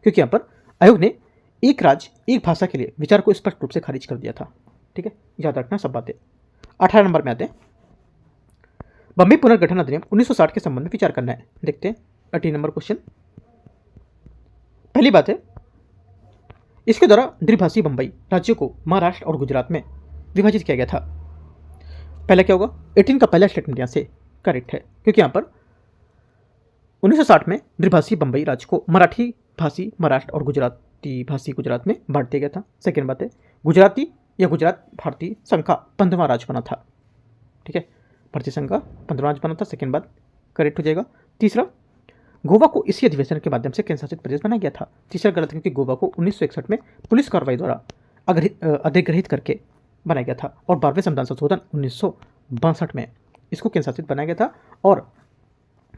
A: क्योंकि यहाँ पर आयोग ने एक राज्य एक भाषा के लिए विचार को स्पष्ट रूप से खारिज कर दिया था, ठीक है, याद रखना सब बातें। 18 नंबर में आते हैं, बम्बई पुनर्गठन अधिनियम 1960 के संबंध में विचार करना है। देखते हैं 18 नंबर क्वेश्चन। पहली बात है इसके द्वारा द्विभाषी बम्बई राज्यों को महाराष्ट्र और गुजरात में विभाजित किया गया था। पहला क्या होगा, 18 का पहला स्टेटमेंट यहाँ से करेक्ट है क्योंकि यहाँ पर 1960 में द्विभाषी बम्बई राज्य को मराठी भाषी महाराष्ट्र और गुजराती भाषी गुजरात में बांट दिया गया था। सेकेंड बात है गुजराती या गुजरात भारतीय संघ का 15वां राज्य बना था, ठीक है, भारतीय संघ का 15वां राज्य बना था, सेकेंड बात करेक्ट हो जाएगा। तीसरा, गोवा को इसी अधिवेशन के माध्यम से केंद्र शासित प्रदेश बनाया गया था। तीसरा गलत क्योंकि गोवा को 1961 में पुलिस कार्रवाई द्वारा अधिग्रहित करके बनाया गया था और 12वें संविधान संशोधन 1962 में इसको केंद्र शासित बनाया गया था। और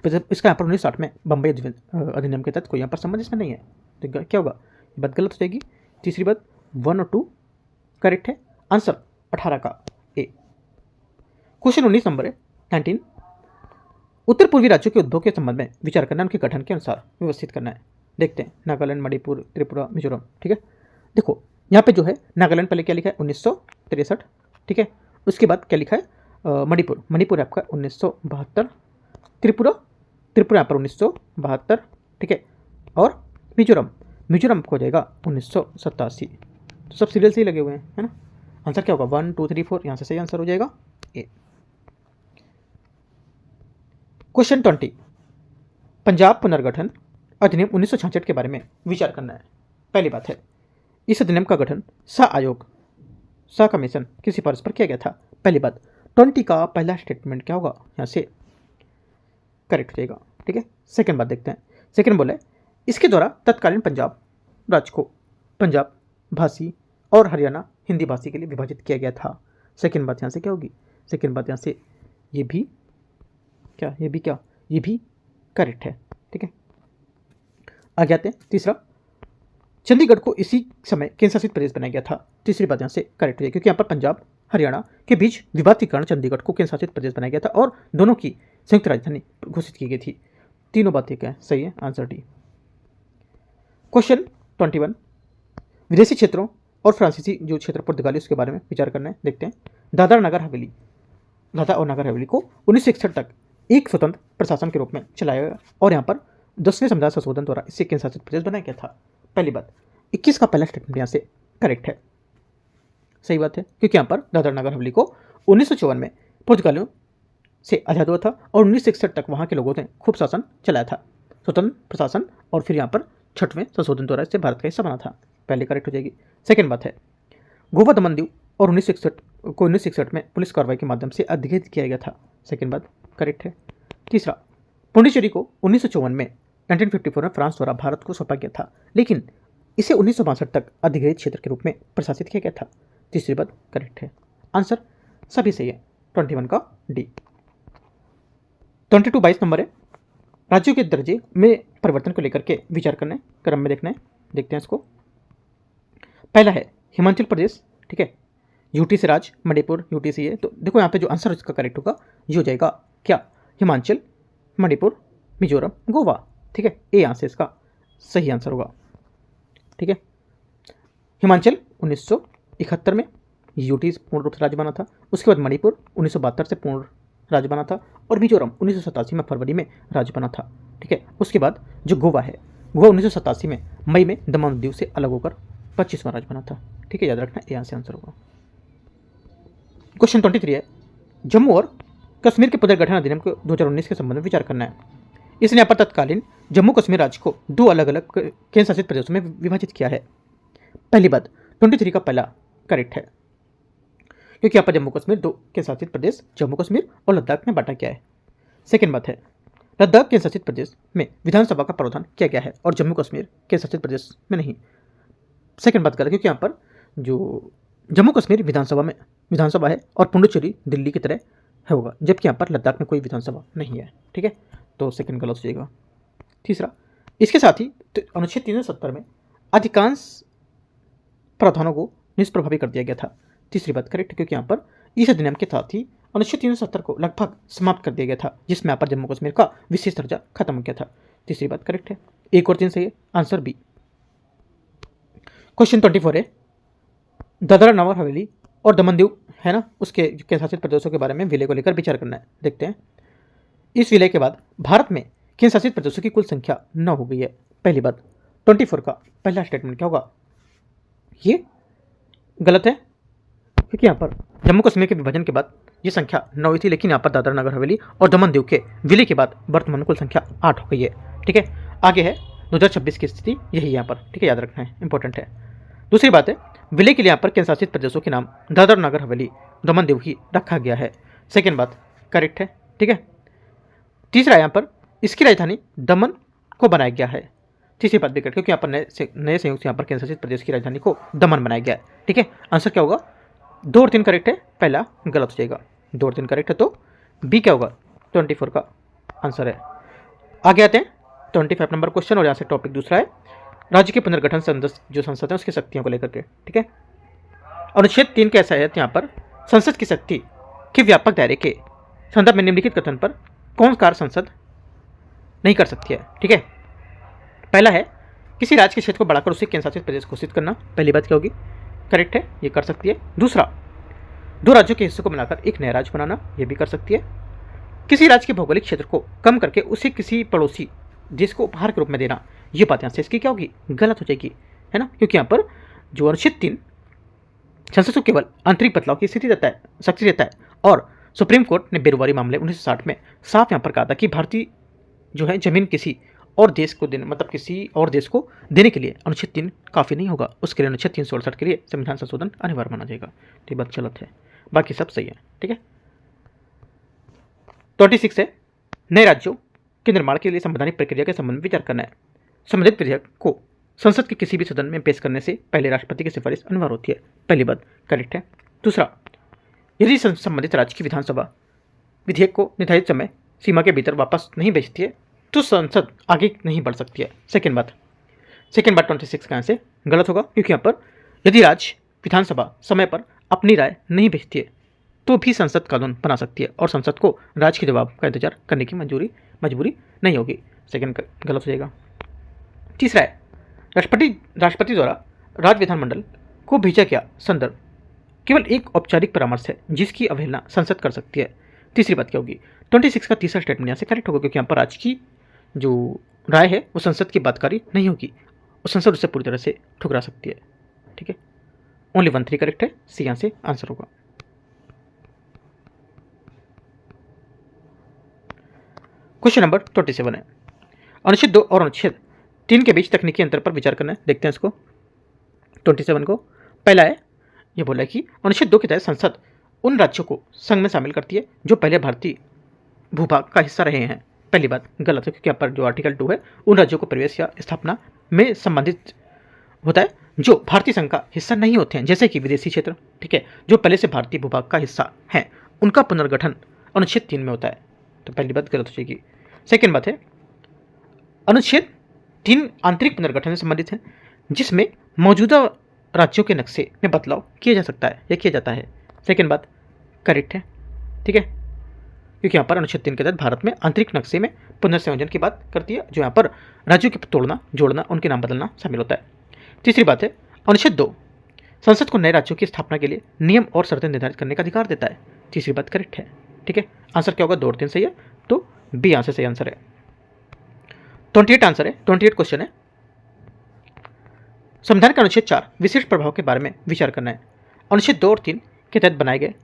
A: इसका यहाँ पर 1960 में बम्बई अधिनियम के तहत कोई यहाँ पर संबंध इसमें नहीं है, तो क्या होगा, ये बात गलत हो जाएगी। तीसरी बात 1 और 2 करेक्ट है, आंसर 18 का ए। क्वेश्चन 19 नंबर है 19, उत्तर पूर्वी राज्यों के उद्भव के संबंध में विचार करना, उनके गठन के अनुसार व्यवस्थित करना है। देखते हैं नागालैंड, मणिपुर, त्रिपुरा, मिजोरम, ठीक है। देखो यहाँ पे जो है नागालैंड पहले क्या लिखा है 1963, ठीक है, उसके बाद क्या लिखा है मणिपुर, मणिपुर आपका 1972, त्रिपुरा, त्रिपुरा यहाँ पर 1972, ठीक है। और मिजोरम, मिजोरम को हो जाएगा 1987। तो सब सीरियल से ही लगे हुए हैं, है ना। आंसर क्या होगा 1 2 3 4, यहाँ से सही आंसर हो जाएगा ए। क्वेश्चन 20, पंजाब पुनर्गठन अधिनियम 1966 के बारे में विचार करना है। पहली बात है, इस अधिनियम का गठन सा आयोग, सा कमीशन की सिफारिश पर किया गया था। पहली बात, 20 का पहला स्टेटमेंट क्या होगा, यहाँ से करेक्ट हो जाएगा, ठीक है। सेकंड बात देखते हैं, सेकंड बोला है इसके द्वारा तत्कालीन पंजाब राज्य को पंजाब भाषी और हरियाणा हिंदी भाषी के लिए विभाजित किया गया था। सेकंड बात यहाँ से क्या होगी, सेकंड बात यहाँ से ये भी क्या, ये भी क्या, ये भी करेक्ट है, ठीक है। आगे आते हैं, तीसरा, चंडीगढ़ को इसी समय केंद्र शासित प्रदेश बनाया गया था। तीसरी बात यहाँ से करेक्ट है, क्योंकि यहाँ पर पंजाब हरियाणा के बीच विवाद के कारण चंडीगढ़ को केंद्र शासित प्रदेश बनाया गया था और दोनों की संयुक्त राजधानी घोषित की गई थी। तीनों बातें क्या है, सही है, आंसर डी। क्वेश्चन 21, विदेशी क्षेत्रों और फ्रांसीसी जो क्षेत्र पुर्तगाली उसके बारे में विचार करना है। देखते हैं, दादरा नगर हवेली, दादरा और नगर हवेली को 1961 तक एक स्वतंत्र प्रशासन के रूप में चलाया गया और यहाँ पर 10वें संविधान संशोधन द्वारा इससे केंद्र शासित प्रदेश बनाया गया था। पहली बात, 21 का पहला स्टेटमेंट यहाँ से करेक्ट है, सही बात है, क्योंकि यहाँ पर दादरा नगर हवेली को 1954 में पुर्तगालियों से आज़ाद हुआ था और 1961 तक वहाँ के लोगों ने खूब शासन चलाया था, स्वतंत्र प्रशासन, और फिर यहाँ पर 6वें संशोधन द्वारा इससे भारत का हिस्सा बना था। पहले करेक्ट हो जाएगी। सेकेंड बात है, गोवा दमन दीव और 1961 में पुलिस कार्रवाई के माध्यम से अधिकृत किया गया था। सेकेंड बात करेक्ट है। तीसरा, पुडुचेरी को 1954 में 1954 में फ्रांस द्वारा भारत को सौंपा गया था, लेकिन इसे 1962 तक अधिकृत क्षेत्र के रूप में प्रशासित किया गया था। तीसरी बात करेक्ट है, आंसर सभी सही है, 21 का डी। 22 22 नंबर है, राज्यों के दर्जे में परिवर्तन को लेकर के विचार करना है, क्रम में देखना है। देखते हैं इसको। पहला है हिमाचल प्रदेश, ठीक है, यूटी से राज, मणिपुर यूटी से ये, तो देखो यहाँ पे जो आंसर इसका करेक्ट होगा ये हो जाएगा क्या, हिमाचल, मणिपुर, मिजोरम, गोवा, ठीक है। ए यहाँ से इसका सही आंसर होगा, ठीक है। हिमाचल 1971 में यूटी पूर्ण रूप से राज्य बना था, उसके बाद मणिपुर 1972 से पूर्ण राज्य बना था और मिजोरम 1987 में फरवरी में राज्य बना था, ठीक है। उसके बाद जो गोवा है, गोवा 1987 में मई में दमन दीव से अलग होकर 25वां राज्य बना था, ठीक है, याद रखना, यहाँ से आंसर होगा। क्वेश्चन 23 है, जम्मू और कश्मीर के पुनर्गठन अधिनियम को 2019 के संबंध में विचार करना है। इसने यहाँ पर तत्कालीन जम्मू कश्मीर राज्य को 2 अलग अलग केंद्र शासित प्रदेशों में विभाजित किया है। पहली बात, 23 का पहला करेक्ट है, क्योंकि यहाँ पर जम्मू कश्मीर 2 केंद्र शासित प्रदेश जम्मू कश्मीर और लद्दाख में बांटा गया है। सेकेंड बात है, लद्दाख केंद्र शासित प्रदेश में विधानसभा का प्रावधान किया गया है और जम्मू कश्मीर केंद्र शासित प्रदेश में नहीं। सेकेंड बात करें, क्योंकि यहाँ पर जो जम्मू कश्मीर विधानसभा है और पुडुचेरी दिल्ली की तरह होगा, जबकि यहाँ पर लद्दाख में कोई विधानसभा नहीं है, ठीक है, तो सेकंड गलत हो जाएगा। तीसरा, इसके साथ ही अनुच्छेद 370 में अधिकांश प्रावधानों को निष्प्रभावी कर दिया गया था। तीसरी बात करेक्ट, क्योंकि यहाँ पर इस अधिनियम के साथ ही अनुच्छेद 370 को लगभग समाप्त कर दिया गया था, जिसमें यहाँ पर जम्मू कश्मीर का विशेष दर्जा खत्म हो गया था। तीसरी बात करेक्ट है, 1 और 3 सही है, आंसर बी। क्वेश्चन 24 है, दादरा नगर हवेली और दमन दीव है ना, उसके केंद्र शासित प्रदेशों के बारे में विलय को लेकर विचार करना है। देखते हैं, इस विलय के बाद भारत में केंद्र शासित प्रदेशों की कुल संख्या 9 हो गई है। पहली बात, 24 का पहला स्टेटमेंट क्या होगा, ये गलत है, क्योंकि यहाँ पर जम्मू कश्मीर के विभाजन के बाद ये संख्या 9 थी, लेकिन यहाँ पर दादरा नगर हवेली और दमन दीव के विलय के बाद वर्तमान कुल संख्या 8 हो गई है, ठीक है। आगे है 2026 की स्थिति, यही यहाँ पर, ठीक है, याद रखना है, इंपॉर्टेंट है। दूसरी बात है, विलय के लिए यहाँ पर केंद्र शासित प्रदेशों के नाम दादरा नगर हवेली दमन दीव ही रखा गया है। सेकेंड बात करेक्ट है, ठीक है। तीसरा, यहाँ पर इसकी राजधानी दमन को बनाया गया है। तीसरी बात भी करेक्ट, क्योंकि यहाँ पर नए संयुक्त यहाँ पर केंद्र शासित प्रदेश की राजधानी को दमन बनाया गया है, ठीक है। आंसर क्या होगा, 2 और 3 करेक्ट है, पहला गलत हो जाएगा। 2 और 3 करेक्ट है तो बी क्या होगा, 24 का आंसर है। आगे आते हैं 25 नंबर क्वेश्चन, और यहाँ से टॉपिक दूसरा है, राज्य के पुनर्गठन जो संसद है उसकी शक्तियों को लेकर के, ठीक है। अनुच्छेद 3 कैसा है, यहाँ पर संसद की शक्ति के व्यापक दायरे के संदर्भ में निम्नलिखित कथन पर कौन कार्य संसद नहीं कर सकती है, ठीक है। पहला है, किसी राज्य के क्षेत्र को बढ़ाकर उसे केंद्र शासित प्रदेश घोषित करना। पहली बात क्या होगी, करेक्ट है, ये कर सकती है। दूसरा, दो राज्यों के हिस्सों को मिलाकर एक नया राज्य बनाना, ये भी कर सकती है। किसी राज्य के भौगोलिक क्षेत्र को कम करके उसे किसी पड़ोसी देश को उपहार के रूप में देना, ये बात यहाँ से इसकी क्या होगी, गलत हो जाएगी, है ना, क्योंकि यहाँ पर जो अनुच्छेद 3 संसद को केवल आंतरिक बदलाव की स्थिति देता है, शक्ति देता है। और सुप्रीम कोर्ट ने बेरोजगारी मामले 1960 में साफ यहाँ पर कहा था कि भारतीय जो है जमीन किसी और देश को देने, मतलब किसी और देश को देने के लिए अनुच्छेद 3 काफ़ी नहीं होगा, उसके लिए अनुच्छेद 367 के लिए संविधान संशोधन अनिवार्य माना जाएगा। तो ये बात गलत है, बाकी सब सही है, ठीक है। 26 है, नए राज्यों के निर्माण के लिए संवैधानिक प्रक्रिया के संबंध में विचार करना है। संबंधित विधेयक को संसद के किसी भी सदन में पेश करने से पहले राष्ट्रपति की सिफारिश अनिवार्य होती है। पहली बात करेक्ट है। दूसरा, यदि संबंधित राज्य की विधानसभा विधेयक को निर्धारित समय सीमा के भीतर वापस नहीं भेजती है तो संसद आगे नहीं बढ़ सकती है। सेकेंड बात 26 का से गलत होगा, क्योंकि यहाँ पर यदि राज्य विधानसभा समय पर अपनी राय नहीं भेजती है तो भी संसद कानून बना सकती है और संसद को राज्य के जवाब का इंतजार करने की मजबूरी नहीं होगी। सेकेंड गलत हो जाएगा। तीसरा है, राष्ट्रपति द्वारा राज्य विधानमंडल को भेजा गया संदर्भ केवल एक औपचारिक परामर्श है जिसकी अवहेलना संसद कर सकती है। तीसरी बात क्या होगी, 26 का तीसरा स्टेटमेंट यहाँ से करेक्ट होगा, क्योंकि यहाँ पर राज्य की जो राय है वो संसद की बातकारी नहीं होगी और संसद उसे पूरी तरह से ठुकरा सकती है, ठीक है। ओनली 1 3 करेक्ट है, सी यहाँ से आंसर होगा। क्वेश्चन नंबर 27 है, अनुच्छेद 2 और अनुच्छेद 3 के बीच तकनीकी अंतर पर विचार करना है। देखते हैं इसको। 27 को पहला है, ये बोला है कि अनुच्छेद 2 के तहत संसद उन राज्यों को संघ में शामिल करती है जो पहले भारतीय भूभाग का हिस्सा रहे हैं। पहली बात गलत है, क्योंकि यहाँ पर जो आर्टिकल 2 है उन राज्यों को प्रवेश या स्थापना में संबंधित होता है जो भारतीय संघ का हिस्सा नहीं होते हैं, जैसे कि विदेशी क्षेत्र, ठीक है, जो पहले से भारतीय भूभाग का हिस्सा है, उनका पुनर्गठन अनुच्छेद 3 में होता है। तो पहली बात गलत हो जाएगी। सेकेंड बात है, अनुच्छेद 3 आंतरिक पुनर्गठन से संबंधित है जिसमें मौजूदा राज्यों के नक्शे में बदलाव किया जा सकता है या किया जाता है। सेकेंड बात करेक्ट है, ठीक है, क्योंकि यहाँ पर अनुच्छेद 3 के तहत भारत में आंतरिक नक्शे में पुनर्संयोजन की बात करती है, जो यहाँ पर राज्यों के तोड़ना, जोड़ना, उनके नाम बदलना शामिल होता है। तीसरी बात है, अनुच्छेद 2 संसद को नए राज्यों की स्थापना के लिए नियम और शर्तें निर्धारित करने का अधिकार देता है। तीसरी बात करेक्ट है, ठीक है। आंसर क्या होगा, 2 और 3 सही है, तो बी यहाँ से सही आंसर है। 28 आंसर है, 28 क्वेश्चन है, संविधान का अनुच्छेद 4 विशिष्ट प्रभाव के बारे में विचार करना है। अनुच्छेद 2 और 3 के तहत बनाए गए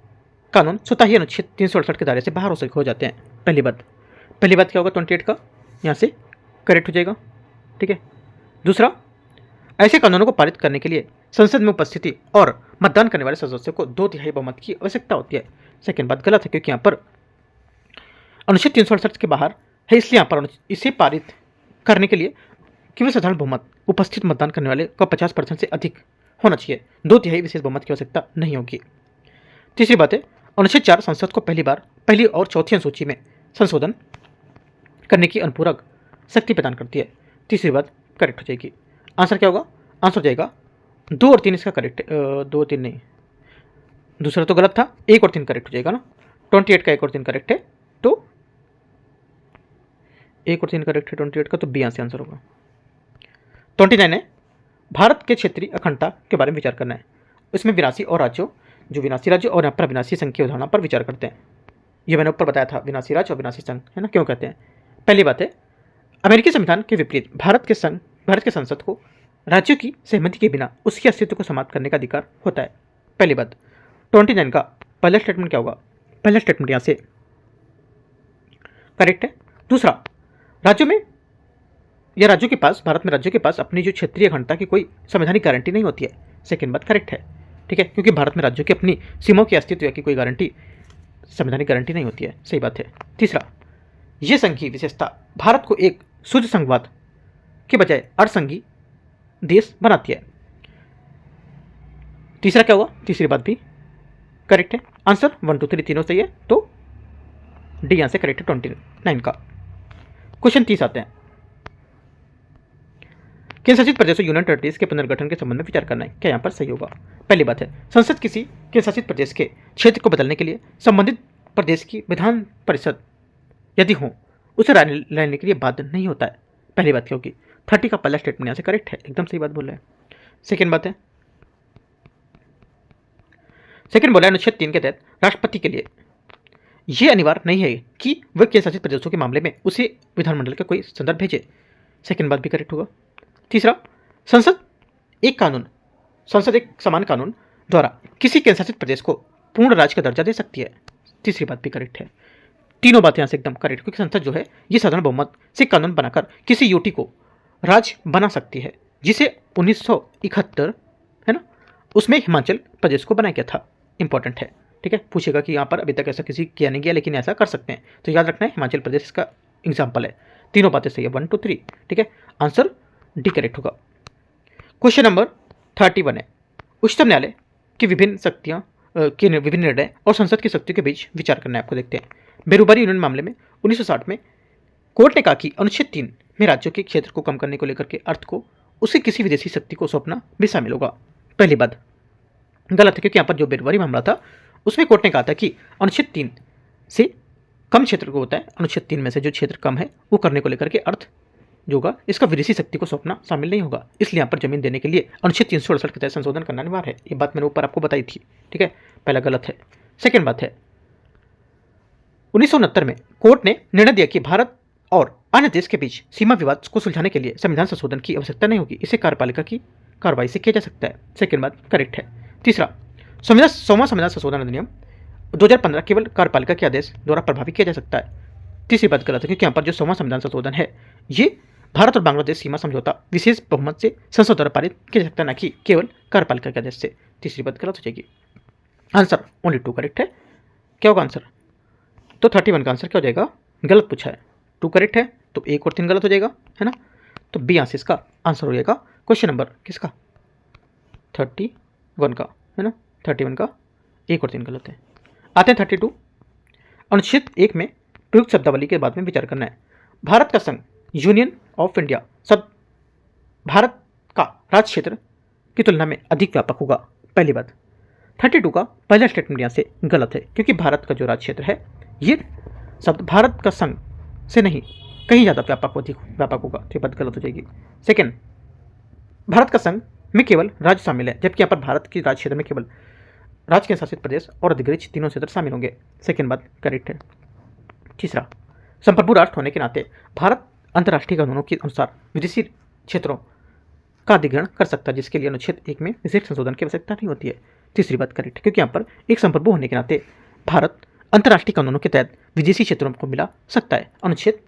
A: कानून स्वतः ही अनुच्छेद 368 के दायरे से बाहर हो जाते हैं। पहली बात क्या होगा, 28 का यहाँ से करेक्ट हो जाएगा, ठीक है। दूसरा, ऐसे कानूनों को पारित करने के लिए संसद में उपस्थिति और मतदान करने वाले सदस्यों को 2/3 बहुमत की आवश्यकता होती है। सेकेंड बात गलत है, क्योंकि यहाँ पर अनुच्छेद 368 के बाहर है, इसलिए यहाँ पर इसे पारित करने के लिए केवल साधारण बहुमत उपस्थित मतदान करने वाले का 50% से अधिक होना चाहिए, 2/3 विशेष बहुमत की आवश्यकता नहीं होगी। तीसरी बात है, अनुच्छेद 4 संसद को पहली और चौथी अनुसूची में संशोधन करने की अनुपूरक शक्ति प्रदान करती है। तीसरी बात करेक्ट हो जाएगी। आंसर क्या होगा, आंसर हो जाएगा 2 और 3 इसका करेक्ट, 2 और 3 नहीं, दूसरा तो गलत था, 1 और 3 करेक्ट हो जाएगा ना। 28 का 1 और 3 करेक्ट है, तो 1 और 3 करेक्ट है 28 का, तो बी आंसर होगा। 29 है, भारत के क्षेत्रीय अखंडता के बारे में विचार करना है। इसमें विनाशी और राज्यों, जो विनाशी राज्य और यहाँ पर विनाशी संघ की अवधारणा पर विचार करते हैं। ये मैंने ऊपर बताया था, विनाशी राज्य और विनाशी संघ, है ना, क्यों कहते हैं। पहली बात है, अमेरिकी संविधान के विपरीत भारत के संसद को राज्यों की सहमति के बिना उसके अस्तित्व को समाप्त करने का अधिकार होता है। पहली बात 29 का पहला स्टेटमेंट क्या होगा, पहला स्टेटमेंट यहाँ से करेक्ट है। दूसरा, राज्यों के पास, भारत में राज्यों के पास अपनी जो क्षेत्रीय अखंडता की कोई संवैधानिक गारंटी नहीं होती है। सेकेंड बात करेक्ट है, ठीक है, क्योंकि भारत में राज्यों की अपनी सीमाओं के अस्तित्व की कोई गारंटी, संवैधानिक गारंटी नहीं होती है, सही बात है। तीसरा, यह संघ की विशेषता भारत को एक शुद्ध संघवाद के बजाय अर्धसंघी देश बनाती है। तीसरा क्या होगा, तीसरी बात भी करेक्ट है। आंसर 1 2 3 तीनों सही है, तो डी यहां से करेक्ट है 29 का। क्वेश्चन 30 आते हैं, केंद्र शासित प्रदेशों यूनियन टेरिटरीज के पुनर्गठन के संबंध में विचार करना है। क्या यहाँ पर सही होगा। पहली बात है, संसद किसी केंद्र शासित प्रदेश के क्षेत्र को बदलने के लिए संबंधित प्रदेश की विधान परिषद यदि हो उसे राय लेने के लिए बाध्य नहीं होता है। पहली बात क्या होगी, 30 का पहला स्टेटमेंट यहाँ से करेक्ट है, एकदम सही बात बोल रहे हैं। सेकेंड बात है, सेकंड बोला है अनुच्छेद 3 के तहत राष्ट्रपति के लिए यह अनिवार्य नहीं है कि वह केंद्र शासित प्रदेशों के मामले में उसे विधानमंडल का कोई संदर्भ भेजे। सेकंड बात भी करेक्ट होगा। तीसरा, संसद एक समान कानून द्वारा किसी केंद्र शासित प्रदेश को पूर्ण राज्य का दर्जा दे सकती है। तीसरी बात भी करेक्ट है। तीनों बातें यहाँ से एकदम करेक्ट, क्योंकि संसद जो है ये साधारण बहुमत से कानून बनाकर किसी यूटी को राज्य बना सकती है, जिसे 1971 है ना, उसमें हिमाचल प्रदेश को बनाया गया था। इंपॉर्टेंट है, ठीक है। पूछेगा कि यहाँ पर अभी तक ऐसा किसी किया नहीं गया, लेकिन ऐसा कर सकते हैं, तो याद रखना है हिमाचल प्रदेश इसका एग्जाम्पल है। तीनों बातें सही है, 1 2 3, ठीक है। आंसर डी करेक्ट होगा। क्वेश्चन नंबर 31 है, उच्चतम न्यायालय की विभिन्न शक्तियाँ के विभिन्न निर्णय और संसद की शक्तियों के बीच विचार करना है। आपको देखते हैं। बेरोजगारी यूनियन मामले में 1960 में कोर्ट ने कहा कि अनुच्छेद 3 में राज्यों के क्षेत्र को कम करने को लेकर के अर्थ को उसे किसी विदेशी शक्ति को सौंपना भी शामिल होगा। पहली बात गलत है, क्योंकि यहाँ पर जो बेरोजगारी मामला था उसमें कोर्ट ने कहा था कि अनुच्छेद 3 से कम क्षेत्र को होता है, अनुच्छेद 3 में से जो क्षेत्र कम है वो करने को लेकर के अर्थ जो होगा इसका विदेशी शक्ति को सौंपना शामिल नहीं होगा। इसलिए यहाँ पर जमीन देने के लिए अनुच्छेद 368 के तहत संशोधन करना अनिवार्य है। ये बात मैंने ऊपर आपको बताई थी, ठीक है। पहला गलत है। सेकेंड बात है, 1969 में कोर्ट ने निर्णय दिया कि भारत और अन्य देश के बीच सीमा विवाद को सुलझाने के लिए संविधान संशोधन की आवश्यकता नहीं होगी, इसे कार्यपालिका की कार्रवाई से किया जा सकता है। सेकेंड बात करेक्ट है। तीसरा, 100वां संविधान संशोधन अधिनियम 2015 केवल कार्यपालिका के आदेश द्वारा प्रभावी किया जा सकता है। तीसरी बात गलत है, क्योंकि यहाँ पर जो 100वां संविधान संशोधन है ये भारत और बांग्लादेश सीमा समझौता विशेष बहुमत से संसद द्वारा पारित किया जा सकता है, न कि केवल कार्यपालिका के आदेश से। तीसरी बात गलत हो जाएगी। आंसर ओनली 2 करेक्ट है। क्या होगा आंसर? तो 31 का आंसर क्या हो जाएगा? गलत पूछा है, 2 करेक्ट है, तो 1 और 3 गलत हो जाएगा, है ना। तो बी आंसर इसका आंसर हो जाएगा। क्वेश्चन नंबर किसका? 31 का, है ना। 31 का 1 और 3 गलत है। आते हैं 32। अनुच्छेद 1 में प्रयुक्त शब्दावली के बाद में विचार करना है। भारत का संघ यूनियन ऑफ इंडिया शब्द भारत का राज्य क्षेत्र की तुलना में अधिक व्यापक होगा। पहली बात। 32 का पहला स्टेटमेंट यहाँ से गलत है, क्योंकि भारत का जो राज्य क्षेत्र है ये शब्द भारत का संघ से नहीं कहीं ज़्यादा व्यापक होगा, तो ये बात गलत हो जाएगी। सेकेंड, भारत का संघ में केवल राज्य शामिल है, जबकि यहाँ पर भारत के राज्य क्षेत्र में केवल राज्य के शासित प्रदेश और अधिकृत तीनों क्षेत्र शामिल होंगे। सेकेंड बात करेक्ट है। तीसरा, संप्रभु राष्ट्र होने के नाते भारत अंतर्राष्ट्रीय कानूनों के अनुसार विदेशी क्षेत्रों का अधिग्रहण कर सकता है, जिसके लिए अनुच्छेद 1 में विशेष संशोधन की आवश्यकता नहीं होती है। तीसरी बात करेक्ट है, क्योंकि यहाँ पर एक संप्रभु होने के नाते भारत अंतर्राष्ट्रीय कानूनों के तहत विदेशी क्षेत्रों को मिला सकता है। अनुच्छेद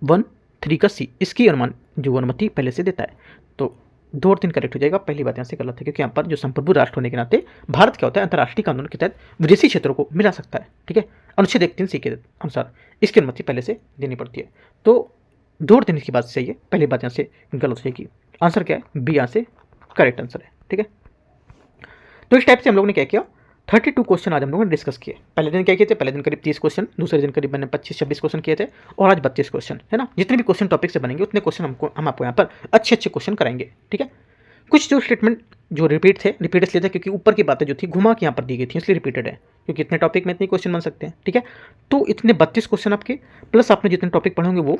A: 1(3) का सी इसकी अनुमति पहले से देता है। तो 2 और 3 करेक्ट हो जाएगा। पहली बात यहाँ से गलत है, क्योंकि यहाँ पर जो संप्रभु राष्ट्र होने के नाते भारत क्या होता है, अंतर्राष्ट्रीय कानून के तहत विदेशी क्षेत्रों को मिला सकता है, ठीक है। अनुच्छेद 1(3) सी के अनुसार इसकी अनुमति पहले से देनी पड़ती है। तो 2 और 3 की बात सही है, पहली बात यहाँ से गलत हो जाएगी। आंसर क्या है? बी यहाँ से करेक्ट आंसर है, ठीक है। तो इस टाइप से हम लोगों ने क्या किया, 32 क्वेश्चन आज हम लोगों ने डिस्कस किए। पहले दिन क्या किए थे? पहले दिन करीब 30 क्वेश्चन, दूसरे दिन करीब मैंने 25-26 क्वेश्चन किए थे, और आज 32 क्वेश्चन, है ना। जितने भी क्वेश्चन टॉपिक से बनेंगे उतने क्वेश्चन हम आपको यहाँ पर अच्छे क्वेश्चन कराएंगे, ठीक है। कुछ जो स्टेटमेंट जो रिपीट इसलिए थे क्योंकि ऊपर की बातें जो थी घुमा के यहाँ पर दी गई थी, इसलिए रिपीटेड है, क्योंकि इतने टॉपिक में इतने क्वेश्चन बन सकते हैं, ठीक है। तो इतने 32 क्वेश्चन आपके, प्लस आपने जितने टॉपिक पढ़े होंगे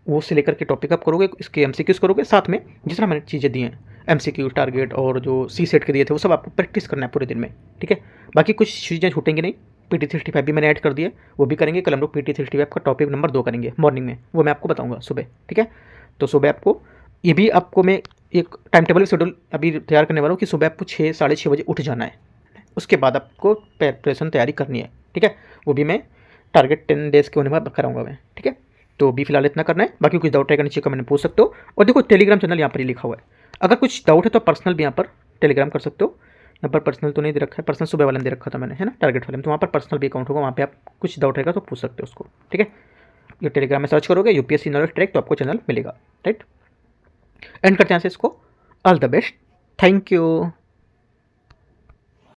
A: वो से लेकर के टॉपिक आप करोगे, इसके MCQs करोगे, साथ में जिस तरह मैंने चीज़ें दी हैं MCQ टारगेट और जो C-सेट के दिए थे वो सब आपको प्रैक्टिस करना है पूरे दिन में, ठीक है। बाकी कुछ चीज़ें छूटेंगी नहीं। PT365 भी मैंने ऐड कर दिया, वो भी करेंगे। कल हम लोग PT365 का टॉपिक नंबर 2 करेंगे मॉर्निंग में, वो मैं आपको बताऊँगा सुबह, ठीक है। तो सुबह आपको ये भी आपको मैं एक टाइम टेबल शेड्यूल अभी तैयार करने वाला हूँ कि सुबह आपको 6 साढ़े 6 बजे उठ जाना है, उसके बाद आपको प्रिपरेशन तैयारी करनी है, ठीक है। वो भी मैं टारगेट 10 डेज़ के होने में कराऊंगा मैं, ठीक है। तो भी फिलहाल इतना करना है, बाकी कुछ डाउट रहेगा नीचे कमेंट में पूछ सकते हो। और देखो टेलीग्राम चैनल यहाँ पर ही लिखा हुआ है, अगर कुछ डाउट है तो पर्सनल भी यहाँ पर टेलीग्राम कर सकते हो। यहाँ पर पर्सनल तो नहीं दे रखा है, पर्सनल सुबह वाले में दे रखा था मैंने, है ना, टारगेट वाले में, तो वहाँ पर पर्सनल भी अकाउंट होगा, वहाँ पे आप कुछ डाउट रहेगा तो पूछ सकते हो उसको, ठीक है। ये टेलीग्राम में सर्च करोगे UPSC नॉलेज ट्रैक, तो आपको चैनल मिलेगा, राइट। एंड करते हैं इसको। All the best, thank you.